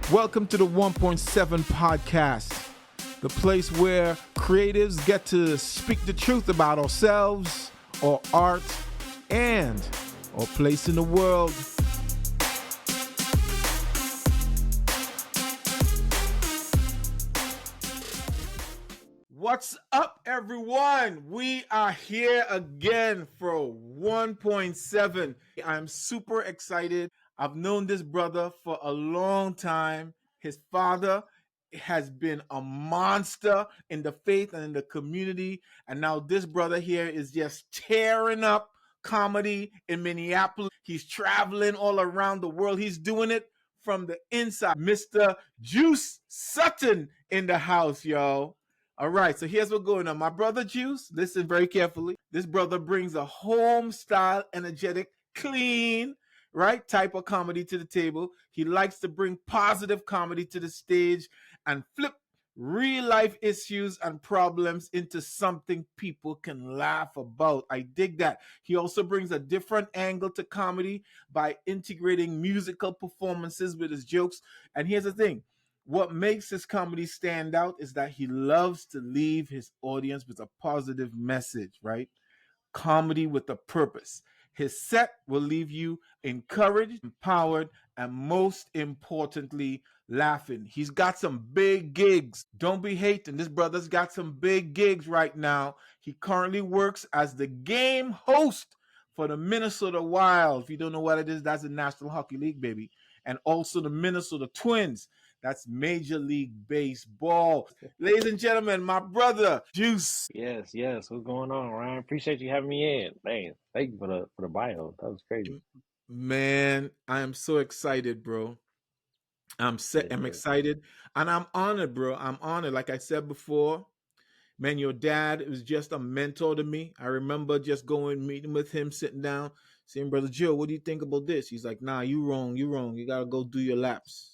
Welcome to the 1.7 podcast, the place where creatives get to speak the truth about ourselves, our art, and our place in the world. What's up, everyone? We are here again for 1.7. I'm super excited. I've known this brother for a long time. His father has been a monster in the faith and in the community. And now this brother here is just tearing up comedy in Minneapolis. He's traveling all around the world. He's doing it from the inside. Mr. Juice Sutton in the house, yo. All right, so here's what's going on. My brother Juice, listen very carefully. This brother brings a home style, energetic, clean, right, type of comedy to the table. He likes to bring positive comedy to the stage and flip real life issues and problems into something people can laugh about. I dig that. He also brings a different angle to comedy by integrating musical performances with his jokes. And here's the thing. What makes his comedy stand out is that he loves to leave his audience with a positive message, right? Comedy with a purpose. His set will leave you encouraged, empowered, and most importantly, laughing. He's got some big gigs. Don't be hating. This brother's got some big gigs right now. He currently works as the game host for the Minnesota Wild. If you don't know what it is, that's the National Hockey League, baby. And also the Minnesota Twins. That's Major League Baseball. Ladies and gentlemen, my brother, Juice. Yes. What's going on, Ryan? Appreciate you having me in. Man, thank you for the bio. That was crazy. Man, I am so excited, bro. I'm Yes, sir. excited. And I'm honored, bro. I'm honored. Like I said before, man, your dad was just a mentor to me. I remember just going, meeting with him, sitting down, saying, Brother Joe, what do you think about this? He's like, nah, you wrong. You gotta go do your laps.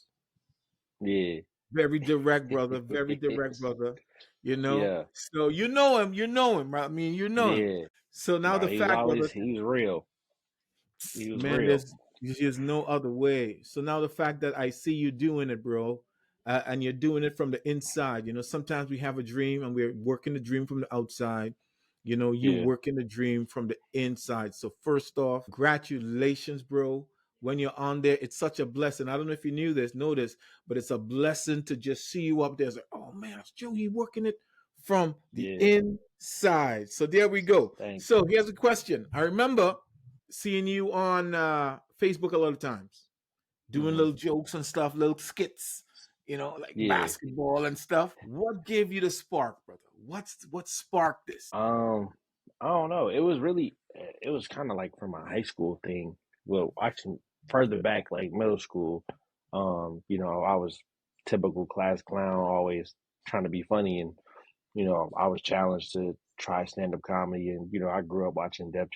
Yeah. Very direct, brother. Very direct, brother. You know. Yeah. So you know him. You know him, right? I mean, you know him. Yeah. So now No, the fact, brother, he was real. He was man, real. there's no other way. So now the fact that I see you doing it, bro, and you're doing it from the inside. You know, sometimes we have a dream and we're working the dream from the outside. You know, you Yeah. working the dream from the inside. So first off, congratulations, bro. When you're on there, it's such a blessing. I don't know if you knew this, know this, but it's a blessing to just see you up there. It's like, oh man, that's Joey working it from the Yeah. inside. So there we go. Thank So you. here's a question. I remember seeing you on Facebook a lot of times, doing Hmm. little jokes and stuff, little skits, you know, like Yeah. basketball and stuff. What gave you the spark, brother? What sparked this? I don't know. It was kind of like from my high school thing. Well, actually, further back, like middle school. I was typical class clown, always trying to be funny, and I was challenged to try stand-up comedy, and I grew up watching Def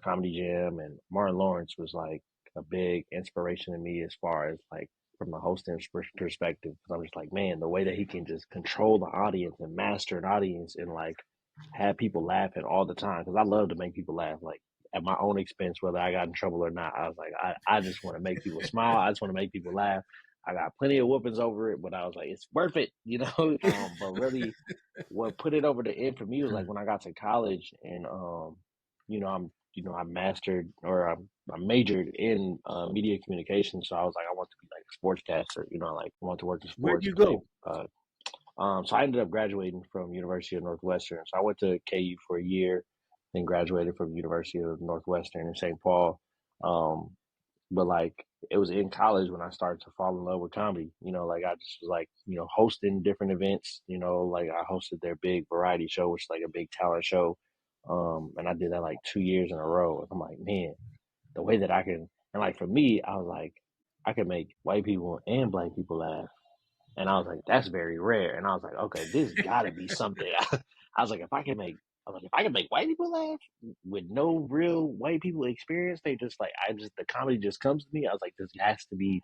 Comedy Jam, and Martin Lawrence was like a big inspiration to me as far as like from a hosting perspective. Because I'm just like, man, the way that he can just control the audience and master an audience and like have people laughing all the time. Because I love to make people laugh, like at my own expense, whether I got in trouble or not. I was like, I just want to make people smile. I just want to make people laugh. I got plenty of whoopings over it, but I was like, it's worth it, But really, what put it over the end for me was like when I got to college and I mastered or I majored in media communication, so I was like I want to be like a sportscaster, like I want to work in Where'd sports. you go? So I ended up graduating from University of Northwestern. So I went to KU for a year, then graduated from University of Northwestern in St. Paul. Um, but like it was in college when I started to fall in love with comedy. Like I just was like, hosting different events. Like I hosted their big variety show, which is like a big talent show. And I did that like 2 years in a row. And I'm like, man, the way that I can, and like for me, I was like, I can make white people and black people laugh. And I was like, that's very rare. And I was like, okay, this got to be something. I was like, if I can make white people laugh with no real white people experience, they just like, the comedy just comes to me. I was like, this has to be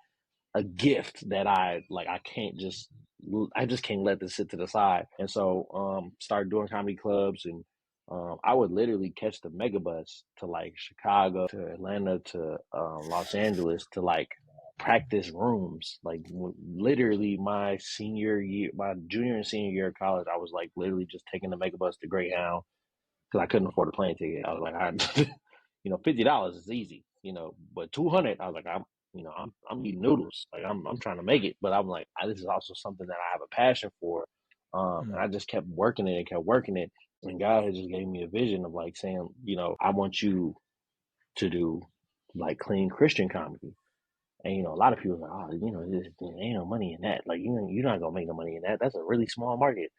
a gift that I just can't let this sit to the side. And so, started doing comedy clubs and, I would literally catch the megabus to like Chicago, to Atlanta, to Los Angeles, to like practice rooms. Like literally my senior year, my junior and senior year of college, I was like literally just taking the mega bus to Greyhound because I couldn't afford a plane ticket. I was like, $50 is easy, but 200, I was like, I'm eating noodles. Like I'm trying to make it, but I'm like, this is also something that I have a passion for. And I just kept working it and kept working it. And God had just gave me a vision of like saying, I want you to do like clean Christian comedy. And a lot of people are like, oh, there ain't no money in that. Like, you're not gonna make no money in that. That's a really small market.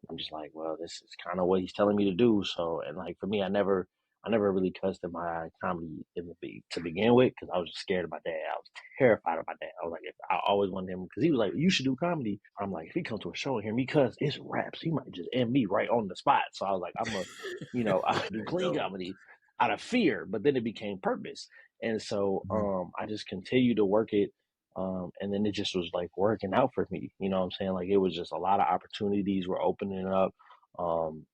I'm just like, well, this is kind of what he's telling me to do. So, and like for me, I never really trusted my comedy to begin with because I was just scared of my dad. I was terrified of my dad. I was like, I always wanted him because he was like, you should do comedy. I'm like, if he comes to a show and hear me cuss, it's raps. He might just end me right on the spot. So I was like, I do clean No. comedy out of fear, but then it became purpose. And so Mhm. I just continued to work it. And then it just was like working out for me. You know what I'm saying? Like it was just a lot of opportunities were opening up. Um,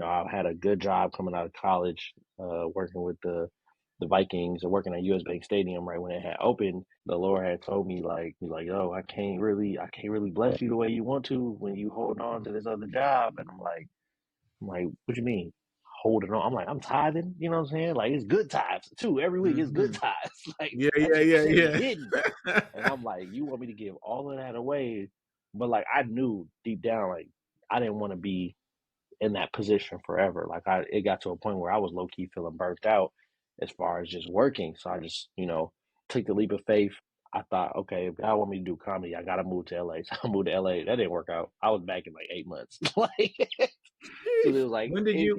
I had a good job coming out of college, working with the Vikings and working at US Bank Stadium right when it had opened. The Lord had told me like, he's like, oh, I can't really bless you the way you want to when you hold on to this other job. And I'm like, what do you mean? Holding on. I'm like, I'm tithing, you know what I'm saying? Like it's good tithes too. Every week it's good Mhm. tithes. Like Yeah, that yeah, 10% be yeah, hidden. And yeah. I'm like, you want me to give all of that away? But like I knew deep down, like I didn't want to be in that position forever. Like it got to a point where I was low key feeling burnt out as far as just working. So I just, took the leap of faith. I thought, okay, if God want me to do comedy, I gotta move to LA. So I moved to LA. That didn't work out. I was back in like 8 months. Like, because it Sheesh. was like, When did you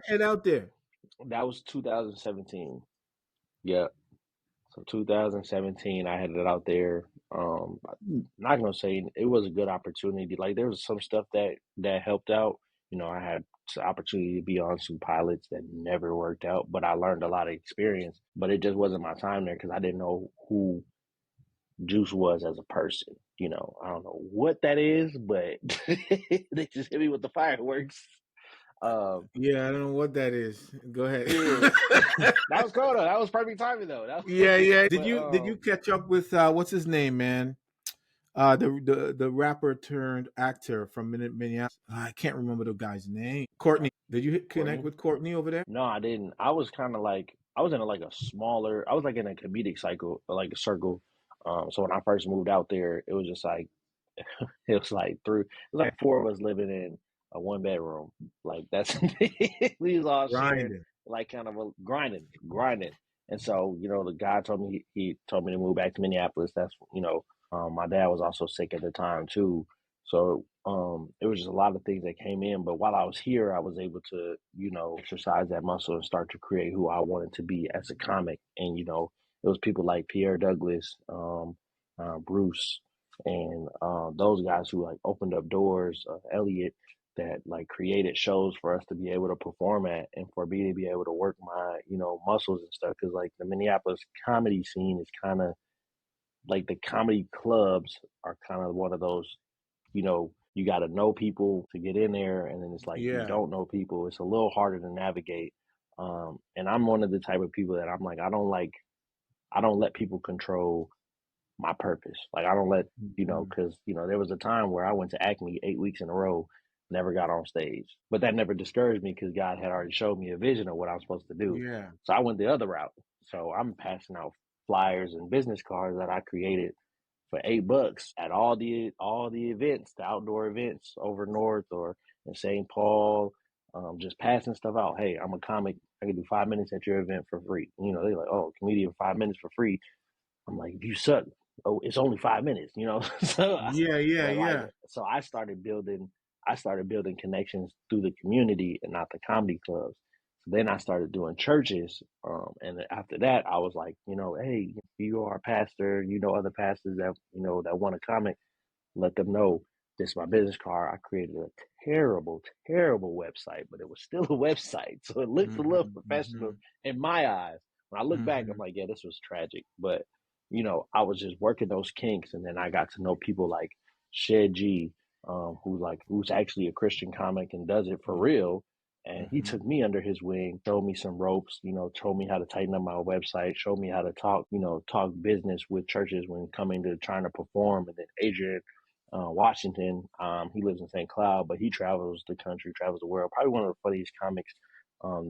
head out there? that was 2017. Yeah. So 2017, I headed out there. Not gonna say it was a good opportunity. Like there was some stuff that helped out. I had the opportunity to be on some pilots that never worked out, but I learned a lot of experience. But it just wasn't my time there because I didn't know who Juice was as a person. I don't know what that is, but they just hit me with the fireworks. Um, Yeah, I don't know what that is. Go ahead. yeah, that was cool though. That was perfect timing though. Yeah, yeah. Did But you catch up with what's his name, man? The rapper turned actor from Minneapolis. I can't remember the guy's name. Courtney. Did you connect Courtney. with Courtney over there? No, I didn't. I was kind of like I was in like a smaller. I was like in a comedic cycle, like a circle. So when I first moved out there, it was just like it was like four of us living in a one bedroom. Like that's we was all sharing Grinding. like kind of a grinding. And so the guy told me he told me to move back to Minneapolis. That's my dad was also sick at the time too. So it was just a lot of things that came in. But while I was here, I was able to exercise that muscle and start to create who I wanted to be as a comic. And it was people like Pierre Douglas, Bruce and those guys who like opened up doors, Elliot, that like created shows for us to be able to perform at and for me to be able to work my muscles and stuff because like the Minneapolis comedy scene is kind of like the comedy clubs are kind of one of those you got to know people to get in there and then it's like if you Yeah. don't know people it's a little harder to navigate and I'm one of the type of people that I'm like I don't let people control my purpose. Like I don't let Mhm. because there was a time where I went to Acme 8 weeks in a row, never got on stage, but that never discouraged me because God had already showed me a vision of what I was supposed to do. Yeah. So I went the other route. So I'm passing out flyers and business cards that I created for $8 at all the events, the outdoor events over north or in St. Paul. Just passing stuff out. Hey, I'm a comic. I can do 5 minutes at your event for free. They're like, oh, comedian 5 minutes for free. I'm like, if you suck, oh, it's only 5 minutes, so, Yeah, yeah, but like, yeah. so I started building connections through the community and not the comedy clubs. So then I started doing churches, and then after that, I was like, hey, you are a pastor, other pastors that want a comic, let them know this is my business card. I created a terrible, terrible website, but it was still a website. So it looks a little Mhm, professional mhm, in my eyes. When I look back, I'm mhm. like, yeah, this was tragic. But, I was just working those kinks. And then I got to know people like Shed G, who's actually a Christian comic and does it for real. And he took me under his wing, showed me some ropes, showed me how to tighten up my website, showed me how to talk business with churches when coming to trying to perform. And then Adrian Washington, he lives in St. Cloud, but he travels the country, travels the world. Probably one of the funniest comics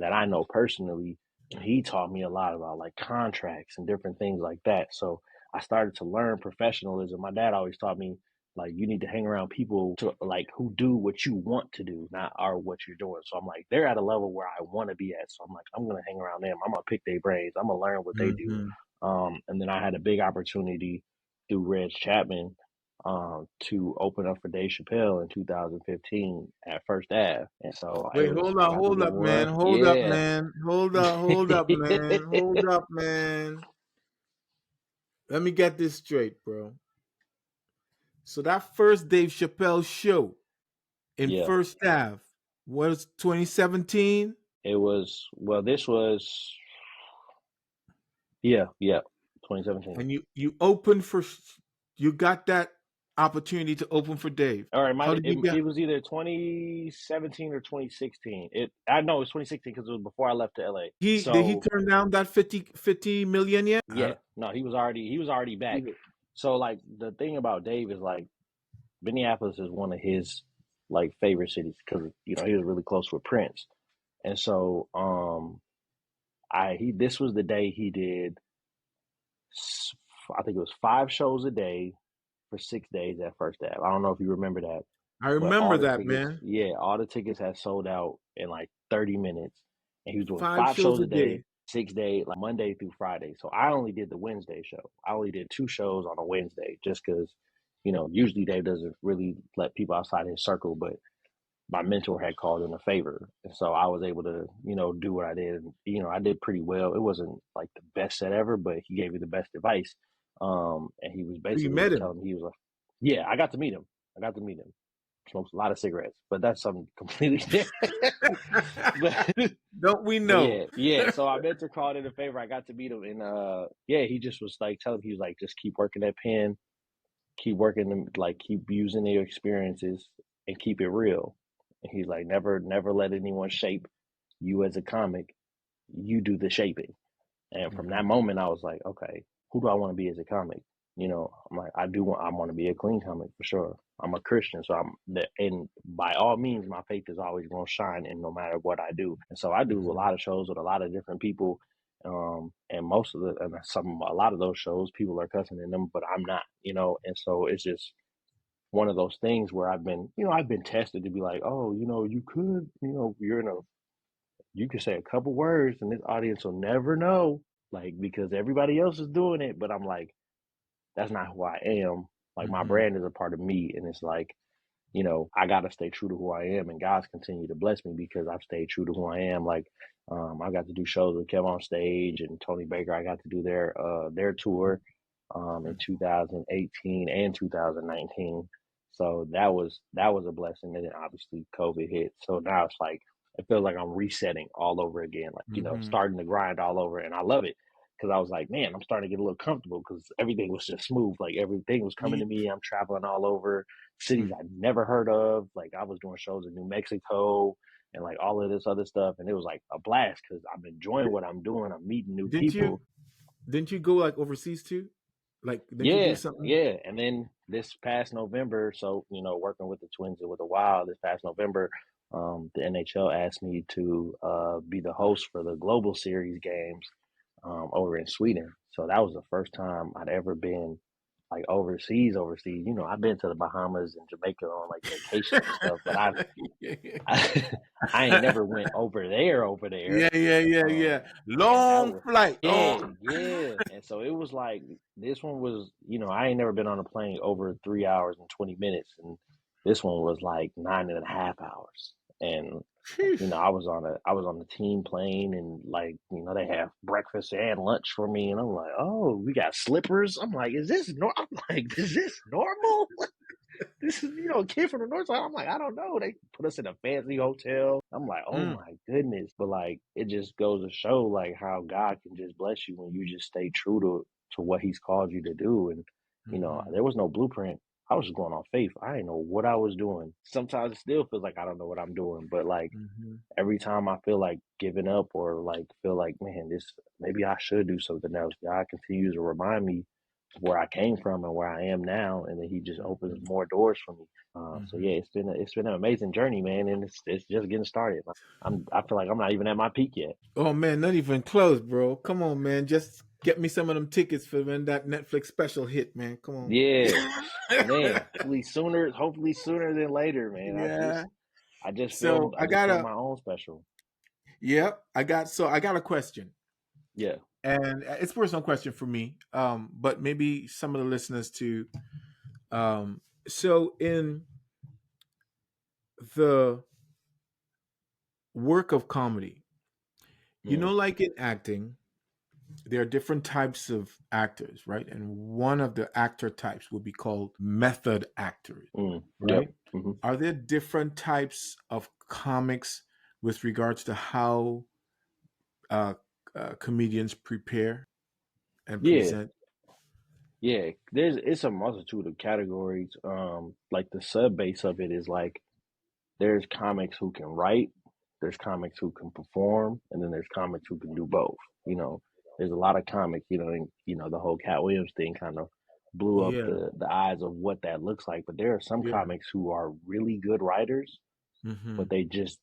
that I know personally. He taught me a lot about like contracts and different things like that. So I started to learn professionalism. My dad always taught me like you need to hang around people to like who do what you want to do, not are what you're doing. So I'm like, they're at a level where I want to be at. So I'm like, I'm gonna hang around them. I'm gonna pick their brains. I'm gonna learn what they do. Mm-hmm. And then I had a big opportunity through Reg Chapman to open up for Dave Chappelle in 2015 at First Ave. And so Wait, I got to hold do up, man. one. Hold up, Yeah. man. Hold up, man. Hold up, man. Let me get this straight, bro. So that first Dave Chappelle show in Yeah. First Ave was 2017, It was, well, this was, yeah, 2017. and you opened for, you got that opportunity to open for Dave. All right, How did you get? it was either 2017 or 2016. I know it was 2016 because it was before I left to LA. He did he So turn down that 50 million yet? yeah, no, he was already back. So like the thing about Dave is like Minneapolis is one of his like favorite cities because he was really close with Prince, and so this was the day he did I think it was 5 shows a day for 6 days at First Ave. I don't know if you remember that, I but remember that, man. all the tickets had sold out in like 30 minutes. And he was doing Five five shows shows a a day, day. 6 days, like Monday through Friday. So I only did the Wednesday show. I only did 2 shows on a Wednesday just because, usually Dave doesn't really let people outside his circle, but my mentor had called in a favor. And so I was able to, do what I did. And, I did pretty well. It wasn't like the best set ever, but he gave me the best advice. And he was So you basically met just him. telling me, he was like, yeah, I got to meet him. Smokes a lot of cigarettes, but that's something completely different. but, Don't we but know? yeah. So our mentor called in a favor. I got to meet him. And he just was like telling me, he was like, just keep working that pen, keep working them, like keep using your experiences and keep it real. And he's like, never let anyone shape you as a comic. You do the shaping. And from that moment, I was like, okay, who do I want to be as a comic? I'm like, I want to be a clean comic for sure. I'm a Christian, so and by all means, my faith is always going to shine, and no matter what I do. And so I do a lot of shows with a lot of different people, and a lot of those shows, people are cussing in them, but I'm not, and so it's just one of those things where I've been tested to be like, oh, you could, you could say a couple words and this audience will never know, like, because everybody else is doing it. But I'm like, that's not who I am. Like, my brand is a part of me. And it's like, I got to stay true to who I am. And God's continued to bless me because I've stayed true to who I am. Like, I got to do shows with Kevin on Stage and Tony Baker. I got to do their tour in 2018 and 2019. So that was a blessing. And then obviously COVID hit. So now it's like, it feels like I'm resetting all over again, like, starting to grind all over. And I love it because I was like, man, I'm starting to get a little comfortable because everything was just smooth. Like, everything was coming to me. I'm traveling all over cities I'd never heard of. Like, I was doing shows in New Mexico and like all of this other stuff. And it was like a blast because I'm enjoying what I'm doing. I'm meeting new people. Didn't you go like overseas too? Like, didn't you do Yeah, something? yeah. And then this past November, so, working with the Twins and with the Wild this past November, the NHL asked me to be the host for the Global Series games over in Sweden. So that was the first time I'd ever been like overseas. I've been to the Bahamas and Jamaica on like vacation and stuff, but I, I ain't never went over there. Yeah. And that Long was, flight. yeah, Long. yeah. And so it was like, this one was, I ain't never been on a plane over 3 hours and 20 minutes. And this one was like 9.5 hours. And, I was on the team plane and like, they have breakfast and lunch for me. And I'm like, oh, we got slippers. I'm like, is this normal? This is, a kid from the north side. I'm like, I don't know. They put us in a fancy hotel. I'm like, oh my goodness. But like, it just goes to show like how God can just bless you when you just stay true to what he's called you to do. And, there was no blueprint. I was just going on faith. I didn't know what I was doing. Sometimes it still feels like I don't know what I'm doing, but like Mm-hmm. every time I feel like giving up or like feel like, man, this maybe I should do something else. God continues to remind me of where I came from and where I am now, and then He just opens more doors for me. So Mm-hmm. yeah, it's been an amazing journey, man, and it's just getting started. I feel like I'm not even at my peak yet. Oh man, not even close, bro. Come on, man. Just get me some of them tickets for when that Netflix special hit, man. Come on. Yeah, man. Hopefully sooner than later, man. Yeah. So I I just got filmed a my own special. yep. I got a question. Yeah. And it's a personal question for me. But maybe some of the listeners too. So in the work of comedy, Mm, like in acting, there are different types of actors, right? And one of the actor types would be called method actors, yep. right? Hmm. Are there different types of comics with regards to how uh, comedians prepare and Yeah. present? Yeah. It's a multitude of categories. Like the sub base of it is like there's comics who can write, there's comics who can perform, and then there's comics who can do both. You know, there's a lot of comics, and the whole Cat Williams thing kind of blew Oh up yeah, the eyes of what that looks like. But there are some yeah. comics who are really good writers, Mm-hmm. but they just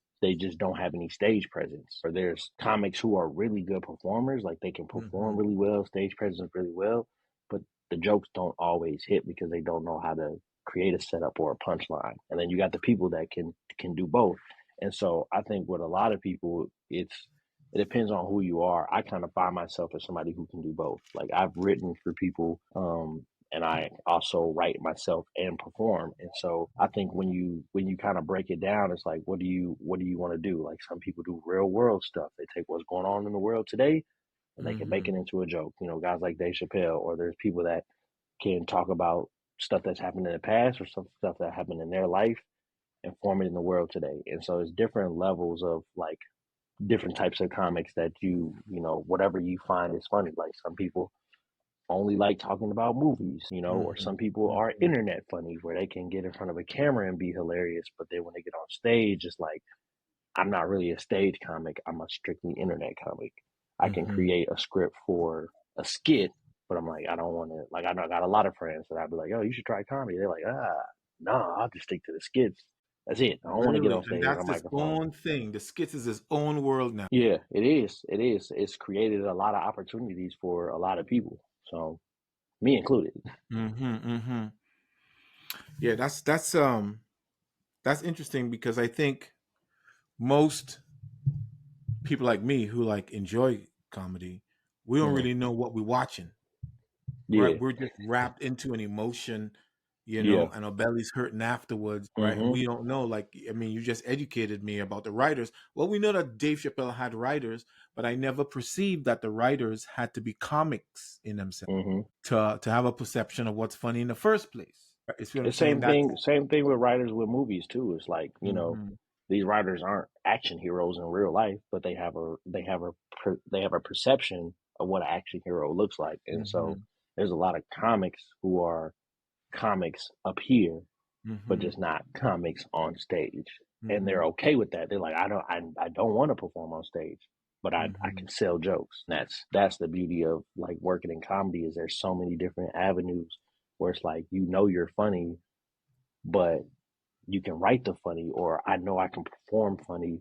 don't have any stage presence. Or there's comics who are really good performers, like they can Mm-hmm. perform really well, stage presence really well, but the jokes don't always hit because they don't know how to create a setup or a punchline. And then you got the people that can do both. And so I think with a lot of people, it depends on who you are. I kind of find myself as somebody who can do both. Like I've written for people, and I also write myself and perform. And so I think when you kind of break it down, it's like what do you want to do? Like some people do real world stuff. They take what's going on in the world today and they can make Mm-hmm. it into a joke. Guys like Dave Chappelle, or there's people that can talk about stuff that's happened in the past or some stuff that happened in their life and form it in the world today. And so it's different levels of like different types of comics that whatever you find is funny. Like some people only like talking about movies, or Mm-hmm. some people are Mm-hmm. internet funny where they can get in front of a camera and be hilarious, but then when they get on stage, it's like, I'm not really a stage comic, I'm a strictly internet comic. I can Mm-hmm. create a script for a skit, but I'm like, I don't want to, like, I know I got a lot of friends that I'd be like, oh, you should try comedy. They're like, no, I'll just stick to the skits. That's it. I don't want to get on Really, and stage with a that's his microphone. own thing. The skits is his own world now. Yeah, it is. It is. It's created a lot of opportunities for a lot of people. So, me included. Mm-hmm. Mm-hmm. Yeah, that's interesting because I think most people like me who like enjoy comedy, we don't Mhm. really know what we're watching, right? Yeah. We're just wrapped into an emotion, Yeah. and our belly's hurting afterwards, right? And Mhm. we don't know. Like, I mean, you just educated me about the writers. Well, we know that Dave Chappelle had writers, but I never perceived that the writers had to be comics in themselves Mhm. to have a perception of what's funny in the first place. Right? You see what I'm The saying? That's same thing with writers with movies too. It's like, hmm these writers aren't action heroes in real life, but they have a perception of what an action hero looks like. And so hmm there's a lot of comics who are comics up here, but hmm just not comics on stage. And they're hmm okay with that. They're like, I don't want to perform on stage, but I hmm can sell jokes. And that's the beauty of like working in comedy is there's so many different avenues where it's like you're funny, but you can write the funny, or I know I can perform funny,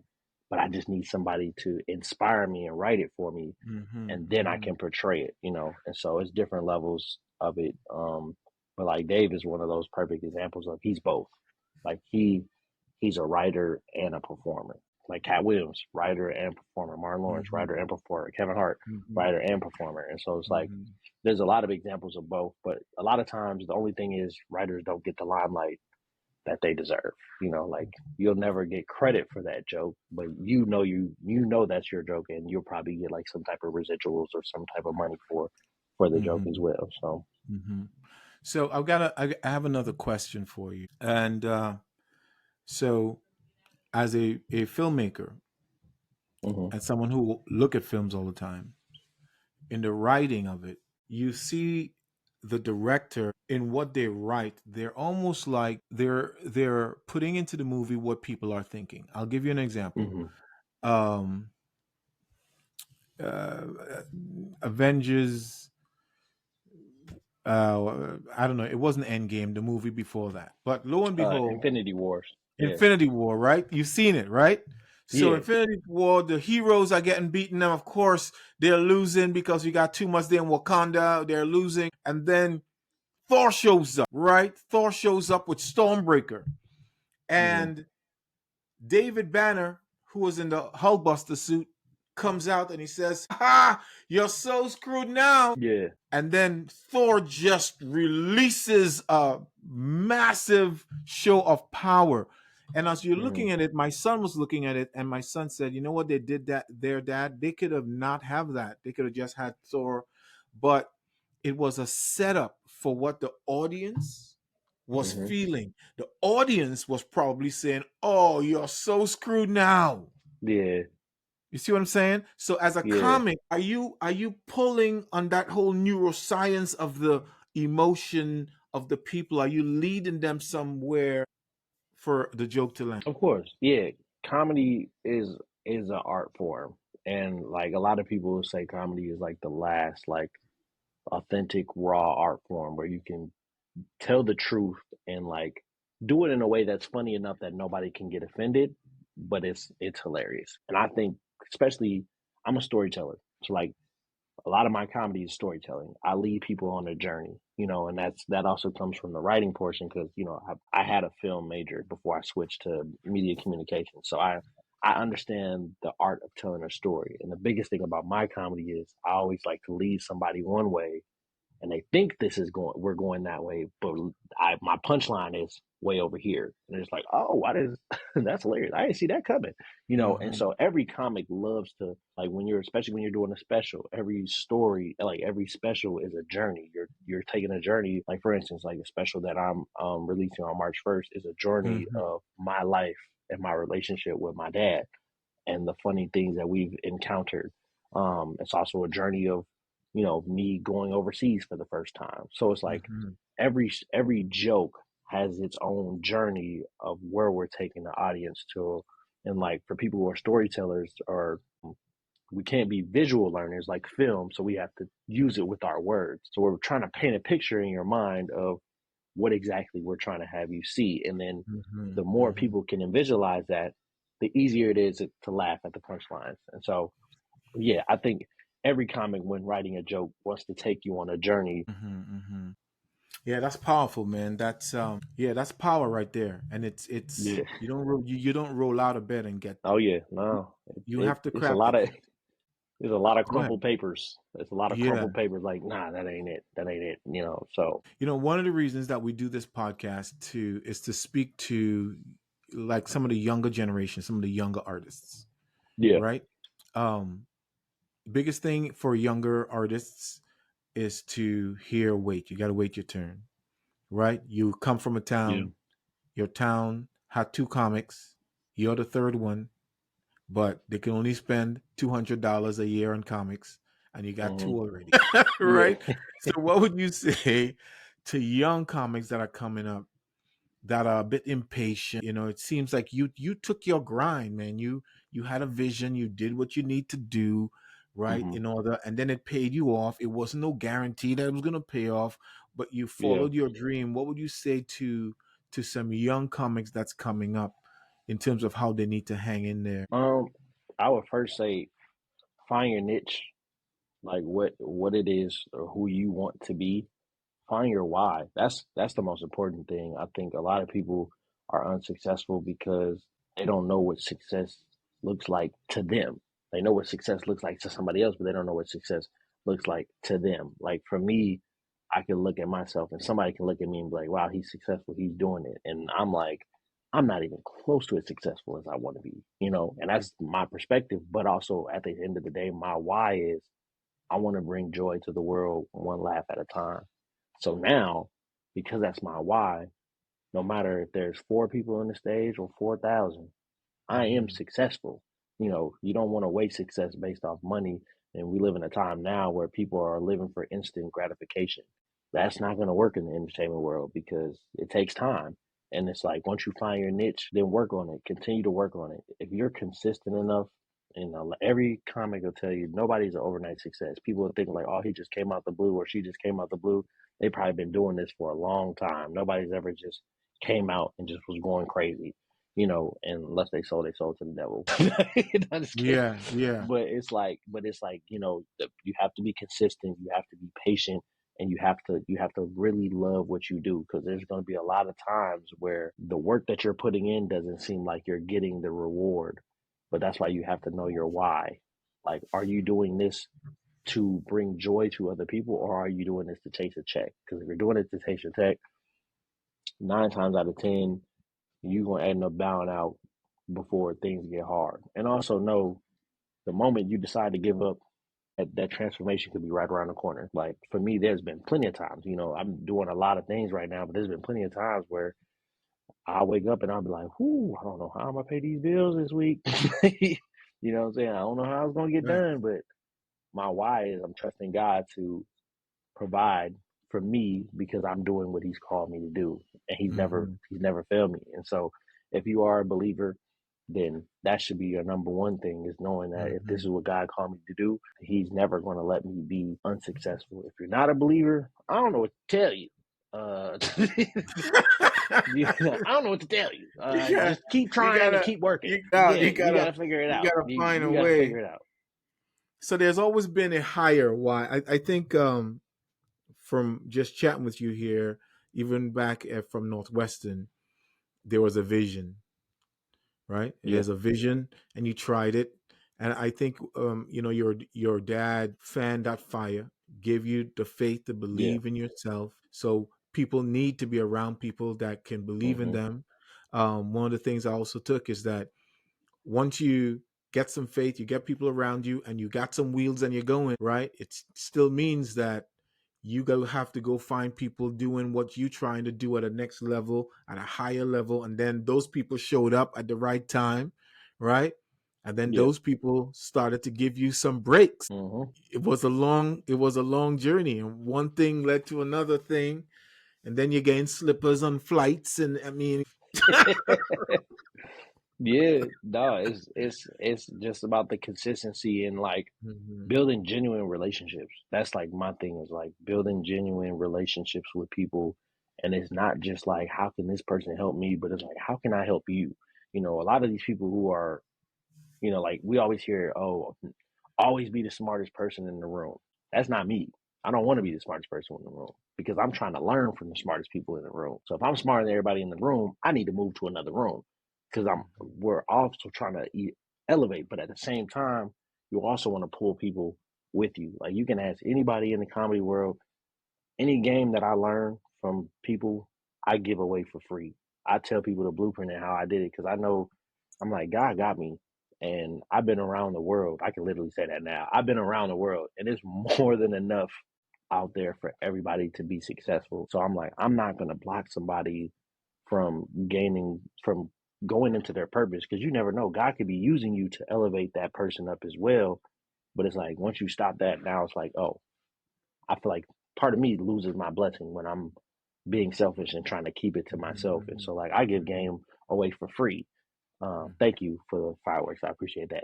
but I just need somebody to inspire me and write it for me, and then I hmm can portray it. And so it's different levels of it. But like Dave is one of those perfect examples of he's both. Like he's a writer and a performer. Like Cat Williams, writer and performer. Martin Lawrence, hmm writer and performer. Kevin Hart, hmm writer and performer. And so it's like hmm there's a lot of examples of both, but a lot of times the only thing is writers don't get the limelight that they deserve. Like you'll never get credit for that joke, but you know that's your joke, and you'll probably get like some type of residuals or some type of money for the joke as hmm well. So, hmm So I have another question for you, and so as a filmmaker hmm and someone who look at films all the time, in the writing of it, you see the director in what they write, they're almost like they're putting into the movie what people are thinking. I'll give you an example. Mm-hmm. Um, uh, Avengers. I don't know. It wasn't Endgame, the movie before that, but lo and behold, Infinity Wars. Yeah. Infinity War, right? You've seen it, right? So Yeah. Infinity War, the heroes are getting beaten. Now, of course, they're losing because we got too much there in Wakanda. They're losing, and then Thor shows up, right? Thor shows up with Stormbreaker, Mm-hmm. and David Banner, who was in the Hulkbuster suit, comes out and he says, "Ha! You're so screwed now." Yeah. And then Thor just releases a massive show of power. And as you're Mm-hmm. looking at it, my son was looking at it, and my son said, "You know what? They did that there, Dad. They could have not have that. They could have just had Thor, but it was a setup for what the audience was Mm-hmm. feeling. The audience was probably saying, 'Oh, you're so screwed now.'" Yeah. You see what I'm saying? So as a Yeah. comic, are you pulling on that whole neuroscience of the emotion of the people? Are you leading them somewhere for the joke to land? Of course. Yeah. Comedy is an art form. And like a lot of people will say comedy is like the last like authentic raw art form where you can tell the truth and like do it in a way that's funny enough that nobody can get offended, but it's hilarious. And I think especially I'm a storyteller. So like a lot of my comedy is storytelling. I lead people on a journey, and that also comes from the writing portion because I had a film major before I switched to media communication, so I understand the art of telling a story. And the biggest thing about my comedy is I always like to lead somebody one way and they think we're going that way, but my punchline is way over here, and it's like, oh, why does that's hilarious? I didn't see that coming, And Mm-hmm. so every comic loves to like especially when you're doing a special, every story, like every special is a journey. You're taking a journey. Like for instance, like a special that I'm releasing on March 1st is a journey Mm-hmm. of my life and my relationship with my dad and the funny things that we've encountered. It's also a journey of, me going overseas for the first time. So it's like Mm-hmm. every joke has its own journey of where we're taking the audience to. And like for people who are storytellers or we can't be visual learners like film, so we have to use it with our words. So we're trying to paint a picture in your mind of what exactly we're trying to have you see. And then Mm-hmm. the more Mm-hmm. people can visualize that, the easier it is to laugh at the punchlines. And so, yeah, I think every comic, when writing a joke, wants to take you on a journey. Mm-hmm. Mm-hmm. Yeah, that's powerful, man. That's power right there. And it's Yeah. you don't roll out of bed and get Oh that. yeah. You, No. you have to It's a craft lot it. of there's a lot of Go ahead. crumpled papers. There's a lot of Yeah. crumpled papers. Like, nah, that ain't it. That ain't it. So One of the reasons that we do this podcast too is to speak to like some of the younger generation, some of the younger artists, yeah. right? Um, Biggest thing for younger artists is to hear wait. You got to wait your turn, right? You come from a Yeah. town, your town had two comics, you're the third one, but they can only spend $200 a year on comics, and you got two Hmm. already, Yeah. right? So, what would you say to young comics that are coming up that are a bit impatient? It seems like you took your grind, man. You had a vision, you did what you need to do, right? Hmm. In order, and then it paid you off. It wasn't no guarantee that it was gonna pay off, but you Yeah. followed your dream. What would you say to some young comics that's coming up in terms of how they need to hang in there? Um, I would first say find your niche, like what it is or who you want to be. Find your why. That's the most important thing. I think a lot of people are unsuccessful because they don't know what success looks like to them. They know what success looks like to somebody else, but they don't know what success looks like to them. Like for me, I can look at myself and somebody can look at me and be like, wow, he's successful, he's doing it. And I'm like, I'm not even close to as successful as I want to be. And that's my perspective. But also at the end of the day, my why is I want to bring joy to the world one laugh at a time. So now, because that's my why, no matter if there's 4 people on the stage or 4,000, I am Mm-hmm. successful. You don't want to waste success based off money. And we live in a time now where people are living for instant gratification. That's not going to work in the entertainment world because it takes time. And it's like once you find your niche, then work on it. Continue to work on it. If you're consistent enough, every comic will tell you nobody's an overnight success. People will think like, oh, he just came out the blue or she just came out the blue. They've probably been doing this for a long time. Nobody's ever just came out and just was going crazy, unless they sold to the devil. I'm just kidding. Yeah, yeah. But it's like, you have to be consistent. You have to be patient and you have to really love what you do because there's going to be a lot of times where the work that you're putting in doesn't seem like you're getting the reward, but that's why you have to know your why. Like, are you doing this to bring joy to other people or are you doing this to chase a check? Because if you're doing it to chase a check, 9 times out of 10 you're going to end up bowing out before things get hard. And also know the moment you decide to give up, that transformation could be right around the corner. Like for me, there's been plenty of times, I'm doing a lot of things right now, but there's been plenty of times where I'll wake up and I'll be like, whoo, I don't know how I'm gonna pay these bills this week. You know what I'm saying? I don't know how it's gonna get Right. done, but my why is I'm trusting God to provide for me because I'm doing what he's called me to do. And Hmm. he's never failed me. And so if you are a believer, then that should be your number one thing is knowing that if this Hmm. is what God called me to do, he's never going to let me be unsuccessful. If you're not a believer, I don't know what to tell you. I don't know what to tell you. Yeah, Just keep you trying and gotta, keep working. you Yeah, you got gotta, to figure it you out. gotta find You a got to way. figure it out. So there's always been a higher why. I think from just chatting with you here, even back from Northwestern, there was a vision, right? Yeah, There's a vision, and you tried it, and I think your dad fanned that fire, gave you the faith to yeah. believe in yourself. So people need to be around people that can believe in Hmm. them. One of the things I also took is that once you get some faith, you get people around you, and you got some wheels and you're going, right? It still means that you go have to go find people doing what you trying to do at a next level, at a higher level, and then those people showed up at the right time, right? And then Yeah. those people started to give you some breaks. Hmm. It was a long journey, and one thing led to another thing, and then you're getting slippers on flights, and I mean, Yeah, no, it's just about the consistency and like Mhm. building genuine relationships. That's like my thing is like building genuine relationships with people. And it's not just like how can this person help me, but it's like how can I help you? A lot of these people who are, like we always hear, oh, always be the smartest person in the room. That's not me. I don't want to be the smartest person in the room because I'm trying to learn from the smartest people in the room. So if I'm smarter than everybody in the room, I need to move to another room because we're also trying to elevate, but at the same time, you also want to pull people with you. Like you can ask anybody in the comedy world, any game that I learn from people, I give away for free. I tell people the blueprint and how I did it because I know I'm like, God got me. And I've been around the world. I can literally say that now. I've been around the world, and it's more than enough out there for everybody to be successful. So I'm like, I'm not going to block somebody from going into their purpose because you never know. God could be using you to elevate that person up as well. But it's like, once you stop that, now it's like, oh, I feel like part of me loses my blessing when I'm being selfish and trying to keep it to myself. And so, like, I give game away for free. Thank you for the fireworks. I appreciate that.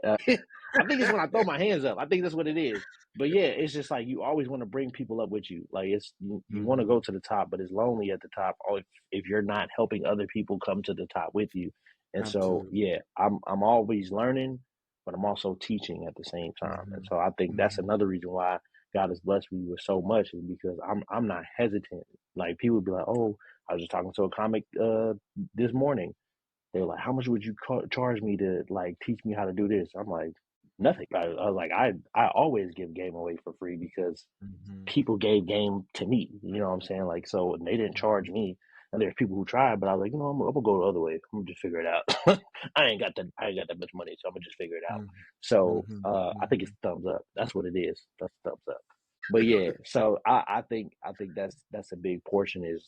I think it's when I throw my hands up. I think that's what it is. But yeah, it's just like you always want to bring people up with you. Like you want to go to the top, but it's lonely at the top. Or if you're not helping other people come to the top with you. And so Absolutely. yeah, I'm always learning, but I'm also teaching at the same time. And Hmm. so I think that's Hmm. another reason why God has blessed me with so much is because I'm not hesitant. Like people be like, oh, I was just talking to a comic this morning. They were like, "How much would you charge me to like teach me how to do this?" I'm like, "Nothing." I was like, I always give game away for free because Hmm. people gave game to me. You know what I'm saying? Like, so they didn't charge me. And there's people who tried, but I was like, I'm gonna go the other way. I'm gonna just figure it out. I ain't got that much money, so I'm gonna just figure it out. Hmm. So Hmm. I think it's thumbs up. That's what it is. That's thumbs up. But yeah, so I think that's a big portion is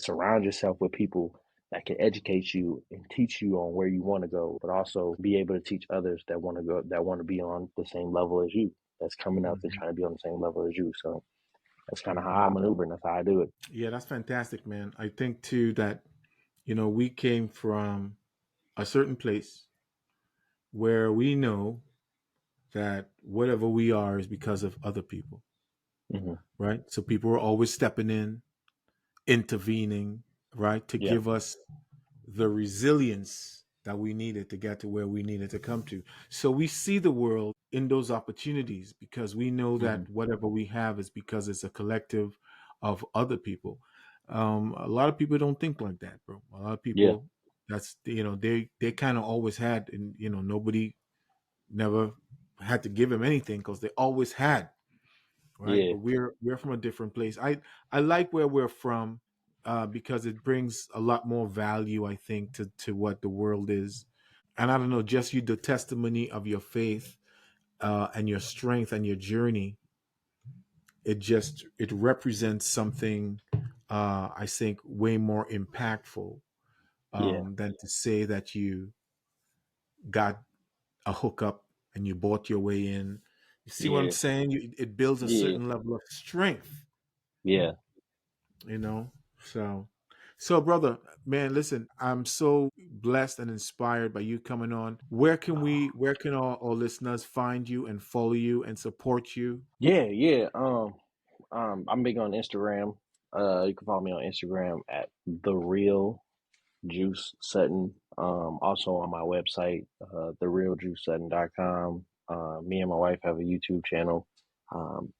surround yourself with people that can educate you and teach you on where you want to go, but also be able to teach others that want to be on the same level as you, that's coming up and Hmm. trying to be on the same level as you. So That's kind of how I maneuver, and that's how I do it. Yeah, that's fantastic, man. I think too that, we came from a certain place where we know that whatever we are is because of other people, Hmm. right? So people are always stepping in, intervening, right, to Yeah. give us the resilience that we needed to get to where we needed to come to. So we see the world in those opportunities because we know Hmm. that whatever we have is because it's a collective of other people. A lot of people don't think like that, bro. A lot of Yeah. people, that's they kind of always had, and nobody never had to give them anything because they always had, right? Yeah. But we're from a different place. I like where we're from, because it brings a lot more value, I think, to what the world is. And I don't know, just the testimony of your faith, and your strength and your journey. It represents something, I think, way more impactful, Yeah. than to say that you got a hookup and you bought your way in. You see what I'm Yeah. saying? It builds a Yeah. certain level of strength, Yeah. you know. So brother, man, listen, I'm so blessed and inspired by you coming on. Where can our listeners find you and follow you and support you? Yeah. Yeah. I'm big on Instagram. You can follow me on Instagram at the real Juice Sutton. Also on my website, therealjuicesutton.com. Me and my wife have a YouTube channel.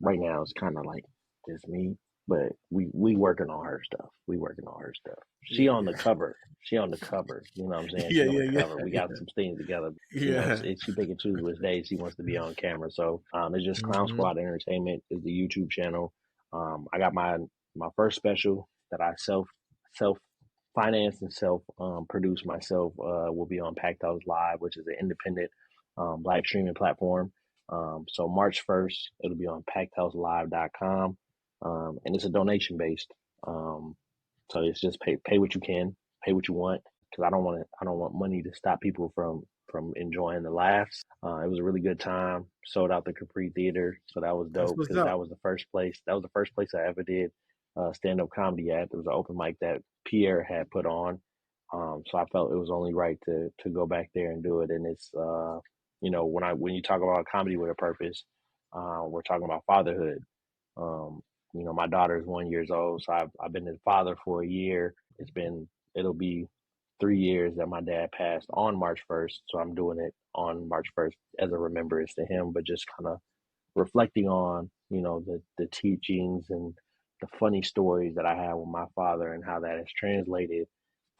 Right now it's kind of like just me, but we working on her stuff. We working on her stuff. She Yeah, on the yeah. cover. She on the cover. You know what I'm saying? Yeah, She on the yeah, cover. We yeah. got some things together. You know, Yeah. she pick and choose which days she wants to be on camera. So it's just Clown Hmm. Squad Entertainment is the YouTube channel. I got my first special that I self finance and self produce myself will be on Packed House Live, which is an independent live streaming platform. So March 1st, it'll be on packedhouselive.com. And it's a donation based. Um, so it's just pay what you can, pay what you want, because I don't want money to stop people from enjoying the laughs. It was a really good time. Sold out the Capri Theater, so that was That's dope what's because up. that was the first place. That was the first place I ever did stand up comedy at. There was an open mic that Pierre had put on, so I felt it was only right to go back there and do it. And it's when you talk about comedy with a purpose, we're talking about fatherhood. Um, my daughter is 1 year old, so I've been a father for a year. It'll be 3 years that my dad passed on March 1st, so I'm doing it on March 1st as a remembrance to him, but just kind of reflecting on the teachings and the funny stories that I had with my father and how that has translated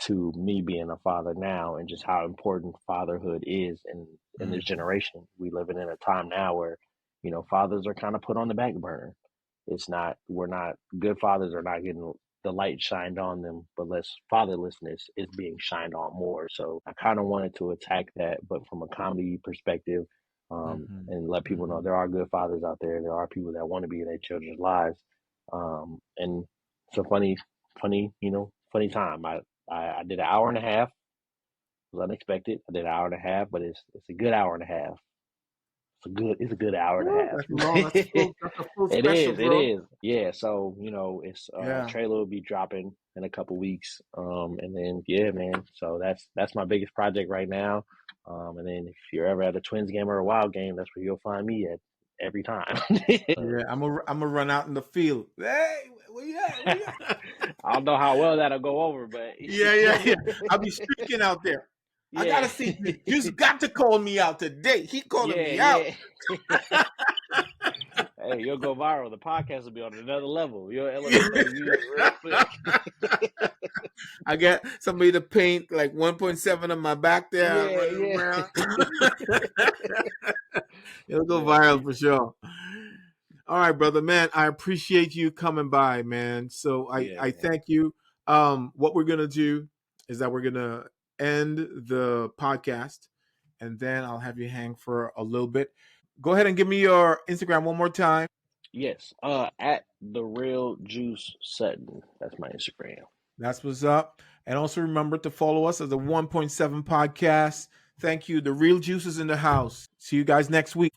to me being a father now, and just how important fatherhood is in this Hmm. generation. We living in a time now where fathers are kind of put on the back burner. It's not We're not good fathers are not getting the light shined on them, but less fatherlessness is being shined on more. So I kind of wanted to attack that, but from a comedy perspective, Hmm. and let people know Hmm. there are good fathers out there. There are people that want to be in their children's lives, and it's a funny time. I did an hour and a half. It was unexpected. I did an hour and a half, but it's a good hour and a half. It's a good hour and a Well, half. that's long. That's a full It special, is, it bro. is. Yeah, so it's Yeah. trailer will be dropping in a couple weeks. And then yeah, man. So that's my biggest project right now. And then if you're ever at a Twins game or a Wild game, that's where you'll find me at every time. Yeah, I'm gonna run out in the field. Hey, where you at? Where you at? I don't know how well that'll go over, but Yeah, yeah, yeah. I'll be streaking out there. I yeah. gotta see. You got to call me out today. He calling Yeah, me out. yeah. Hey, you'll go viral. The podcast will be on another level. You'll elevate those views real quick. I got somebody to paint like 1.7 on my back there, Yeah, running yeah. around. It'll go Yeah. viral for sure. All right, brother, man. I appreciate you coming by, man. So I Yeah, I man. thank you. What we're gonna do is that we're gonna end the podcast, and then I'll have you hang for a little bit. Go ahead and give me your Instagram one more time. Yes. At the real Juice Sutton. That's my Instagram. That's what's up. And also remember to follow us at the 1.7 podcast. Thank you. The real juice is in the house. See you guys next week.